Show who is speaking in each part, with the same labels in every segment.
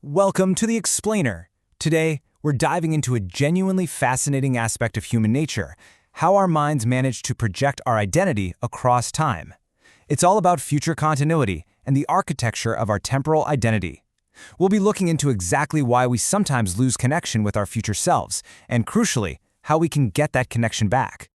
Speaker 1: Welcome to The Explainer. Today, we're diving into a genuinely fascinating aspect of human nature, how our minds manage to project our identity across time. It's all about future continuity and the architecture of our temporal identity. We'll be looking into exactly why we sometimes lose connection with our future selves, and crucially, how we can get that connection back.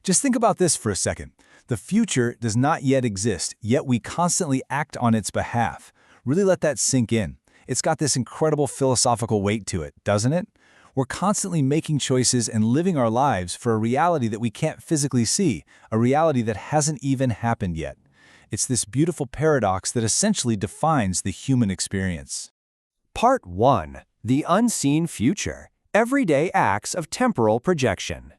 Speaker 2: Just think about this for a second. The future does not yet exist, yet we constantly act on its behalf. Really let that sink in. It's got this incredible philosophical weight to it, doesn't it? We're constantly making choices and living our lives for a reality that we can't physically see, a reality that hasn't even happened yet. It's this beautiful paradox that essentially defines the human experience.
Speaker 3: Part 1. The Unseen Future. Everyday Acts of Temporal Projection.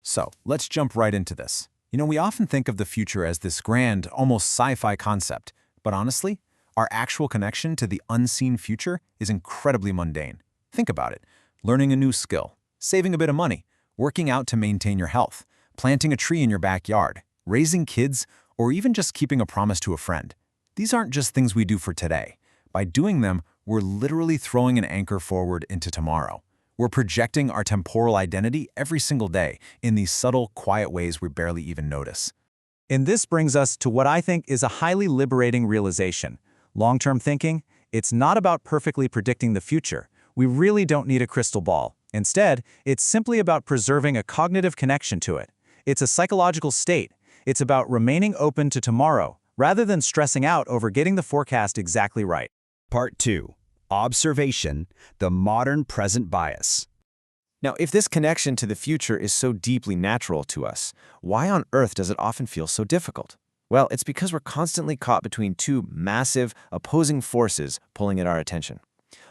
Speaker 4: So, let's jump right into this. We often think of the future as this grand, almost sci-fi concept, but honestly, our actual connection to the unseen future is incredibly mundane. Think about it. Learning a new skill, saving a bit of money, working out to maintain your health, planting a tree in your backyard, raising kids, or even just keeping a promise to a friend. These aren't just things we do for today. By doing them, we're literally throwing an anchor forward into tomorrow. We're projecting our temporal identity every single day in these subtle, quiet ways we barely even notice.
Speaker 1: And this brings us to what I think is a highly liberating realization. Long-term thinking, it's not about perfectly predicting the future. We really don't need a crystal ball. Instead, it's simply about preserving a cognitive connection to it. It's a psychological state. It's about remaining open to tomorrow, rather than stressing out over getting the forecast exactly right.
Speaker 3: Part 2. Observation, the Modern Present Bias.
Speaker 5: Now, if this connection to the future is so deeply natural to us, why on earth does it often feel so difficult? Well, it's because we're constantly caught between two massive, opposing forces pulling at our attention.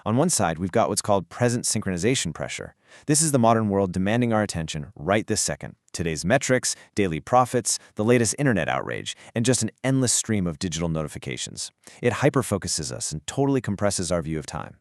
Speaker 5: On one side, we've got what's called present synchronization pressure. This is the modern world demanding our attention right this second. Today's metrics, daily profits, the latest internet outrage, and just an endless stream of digital notifications. It hyperfocuses us and totally compresses our view of time.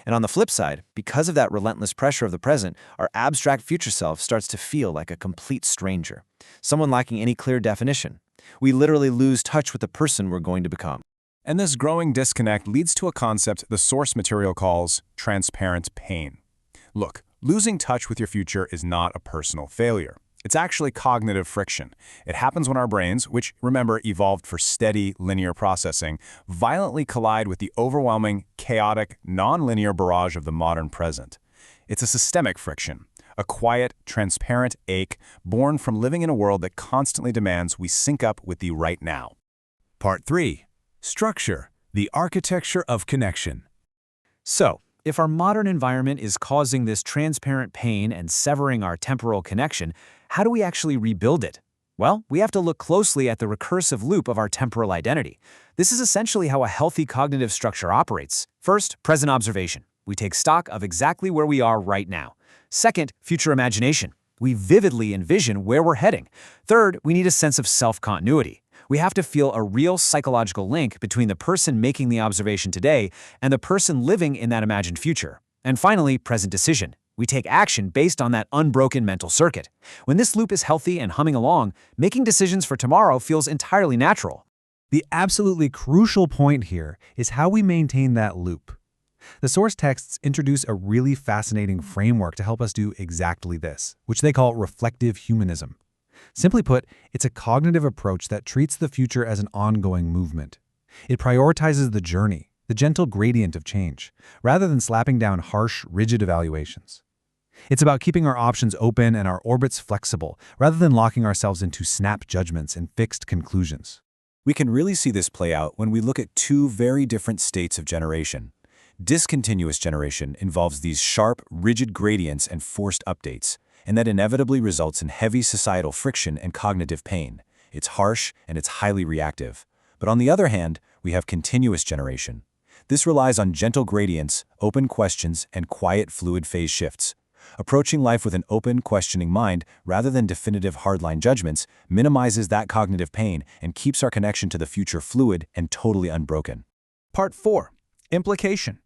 Speaker 5: And on the flip side, because of that relentless pressure of the present, our abstract future self starts to feel like a complete stranger, someone lacking any clear definition. We literally lose touch with the person we're going to become.
Speaker 2: And this growing disconnect leads to a concept the source material calls transparent pain. Look, losing touch with your future is not a personal failure. It's actually cognitive friction. It happens when our brains, which, remember, evolved for steady, linear processing, violently collide with the overwhelming, chaotic, non-linear barrage of the modern present. It's a systemic friction, a quiet, transparent ache born from living in a world that constantly demands we sync up with the right now.
Speaker 6: Part 3. Structure, the architecture of connection.
Speaker 1: So, if our modern environment is causing this transparent pain and severing our temporal connection, how do we actually rebuild it? Well, we have to look closely at the recursive loop of our temporal identity. This is essentially how a healthy cognitive structure operates. First, present observation. We take stock of exactly where we are right now. Second, future imagination. We vividly envision where we're heading. Third, we need a sense of self-continuity. We have to feel a real psychological link between the person making the observation today and the person living in that imagined future. And finally, present decision. We take action based on that unbroken mental circuit. When this loop is healthy and humming along, making decisions for tomorrow feels entirely natural.
Speaker 7: The absolutely crucial point here is how we maintain that loop. The source texts introduce a really fascinating framework to help us do exactly this, which they call reflective humanism. Simply put, it's a cognitive approach that treats the future as an ongoing movement. It prioritizes the journey, the gentle gradient of change, rather than slapping down harsh, rigid evaluations. It's about keeping our options open and our orbits flexible, rather than locking ourselves into snap judgments and fixed conclusions.
Speaker 2: We can really see this play out when we look at two very different states of generation. Discontinuous generation involves these sharp, rigid gradients and forced updates, and that inevitably results in heavy societal friction and cognitive pain. It's harsh and it's highly reactive. But on the other hand, we have continuous generation. This relies on gentle gradients, open questions, and quiet, fluid phase shifts. Approaching life with an open, questioning mind rather than definitive hardline judgments minimizes that cognitive pain and keeps our connection to the future fluid and totally unbroken.
Speaker 6: Part 4. Implication,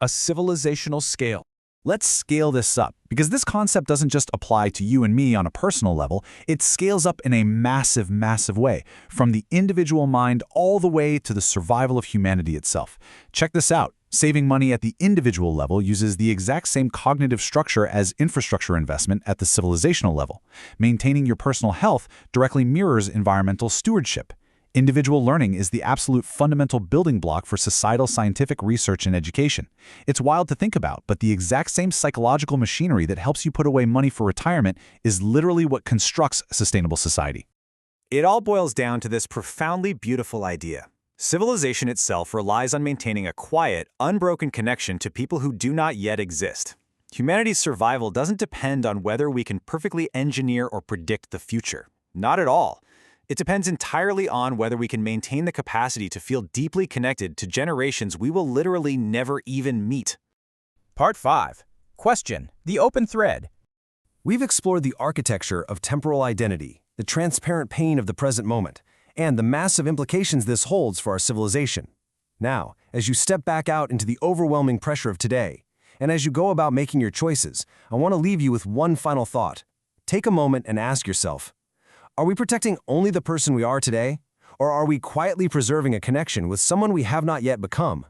Speaker 6: a civilizational scale.
Speaker 7: Let's scale this up, because this concept doesn't just apply to you and me on a personal level, it scales up in a massive, massive way, from the individual mind all the way to the survival of humanity itself. Check this out.
Speaker 2: Saving money at the individual level uses the exact same cognitive structure as infrastructure investment at the civilizational level. Maintaining your personal health directly mirrors environmental stewardship. Individual learning is the absolute fundamental building block for societal scientific research and education. It's wild to think about, but the exact same psychological machinery that helps you put away money for retirement is literally what constructs a sustainable society.
Speaker 1: It all boils down to this profoundly beautiful idea. Civilization itself relies on maintaining a quiet, unbroken connection to people who do not yet exist. Humanity's survival doesn't depend on whether we can perfectly engineer or predict the future. Not at all. It depends entirely on whether we can maintain the capacity to feel deeply connected to generations we will literally never even meet.
Speaker 8: Part 5. Question: the open thread.
Speaker 3: We've explored the architecture of temporal identity, the transparent pain of the present moment, and the massive implications this holds for our civilization. Now, as you step back out into the overwhelming pressure of today, and as you go about making your choices, I want to leave you with one final thought. Take a moment and ask yourself, are we protecting only the person we are today, or are we quietly preserving a connection with someone we have not yet become?